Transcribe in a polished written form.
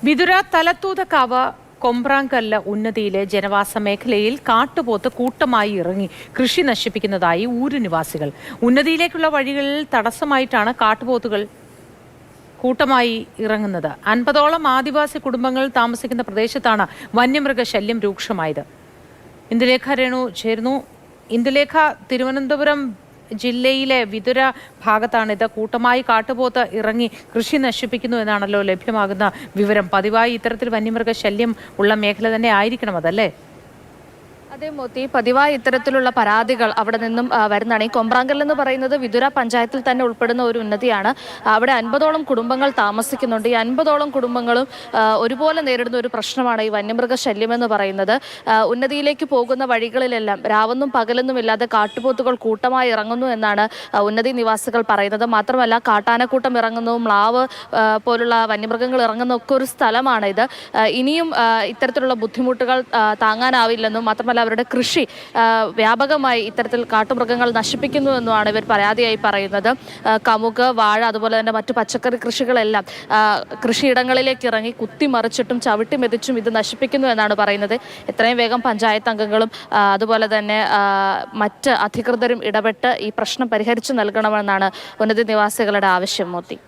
വിതുര തലത്തൂതക്കാവ് കൊമ്പ്രാങ്കല്ല് ഉന്നതിയിലെ ജനവാസ മേഖലയിൽ കാട്ടുപോത്ത് കൂട്ടമായി ഇറങ്ങി കൃഷി നശിപ്പിക്കുന്നതായി ഊരു നിവാസികൾ. ഉന്നതിയിലേക്കുള്ള വഴികളിൽ തടസ്സമായിട്ടാണ് കാട്ടുപോത്തുകൾ കൂട്ടമായി ഇറങ്ങുന്നത്. 50ഓളം ആദിവാസി കുടുംബങ്ങൾ താമസിക്കുന്ന പ്രദേശത്താണ് വന്യമൃഗശല്യം രൂക്ഷമായത്. ഇന്ദുലേഖ രേണു ചേർന്നു. ഇന്ദുലേഖ, തിരുവനന്തപുരം ജില്ലയിലെ വിതുര ഭാഗത്താണിത്. കൂട്ടമായി കാട്ടുപോത്ത് ഇറങ്ങി കൃഷി നശിപ്പിക്കുന്നു എന്നാണല്ലോ ലഭ്യമാകുന്ന വിവരം. പതിവായി ഇത്തരത്തിൽ വന്യമൃഗശല്യം ഉള്ള മേഖല തന്നെ ആയിരിക്കണം അതല്ലേ? അതെ മോത്തി, പതിവായി ഇത്തരത്തിലുള്ള പരാതികൾ അവിടെ നിന്നും വരുന്നതാണ്. ഈ കൊമ്പ്രാങ്കൽ എന്ന് പറയുന്നത് വിതുര പഞ്ചായത്തിൽ തന്നെ ഉൾപ്പെടുന്ന ഒരു ഉന്നതിയാണ്. അവിടെ 50ഓളം കുടുംബങ്ങൾ താമസിക്കുന്നുണ്ട്. ഈ 50ഓളം കുടുംബങ്ങളും ഒരുപോലെ നേരിടുന്ന ഒരു പ്രശ്നമാണ് ഈ വന്യമൃഗശല്യം എന്ന് പറയുന്നത്. ഉന്നതിയിലേക്ക് പോകുന്ന വഴികളിലെല്ലാം രാവെന്നും പകലെന്നും ഇല്ലാതെ കാട്ടുപോത്തുകൾ കൂട്ടമായി ഇറങ്ങുന്നു എന്നാണ് ഉന്നതി നിവാസികൾ പറയുന്നത്. മാത്രമല്ല, കാട്ടാനക്കൂട്ടം ഇറങ്ങുന്നു, മ്ലാവ് പോലുള്ള വന്യമൃഗങ്ങൾ ഇറങ്ങുന്ന ഒക്കെ ഒരു സ്ഥലമാണ് ഇത്. ഇനിയും ഇത്തരത്തിലുള്ള ബുദ്ധിമുട്ടുകൾ താങ്ങാനാവില്ലെന്നും മാത്രമല്ല അവരുടെ കൃഷി വ്യാപകമായി ഇത്തരത്തിൽ കാട്ടുമൃഗങ്ങൾ നശിപ്പിക്കുന്നു എന്നുമാണ് ഇവർ പരാതിയായി പറയുന്നത്. കമുക്, വാഴ, അതുപോലെ തന്നെ മറ്റു പച്ചക്കറി കൃഷികളെല്ലാം കൃഷിയിടങ്ങളിലേക്ക് ഇറങ്ങി കുത്തിമറിച്ചിട്ടും ചവിട്ടി മെതിച്ചും ഇത് നശിപ്പിക്കുന്നു എന്നാണ് പറയുന്നത്. എത്രയും വേഗം പഞ്ചായത്ത് അംഗങ്ങളും അതുപോലെ തന്നെ മറ്റ് അധികൃതരും ഇടപെട്ട് ഈ പ്രശ്നം പരിഹരിച്ചു നൽകണമെന്നാണ് ഉന്നതി നിവാസികളുടെ ആവശ്യം. മോത്തി.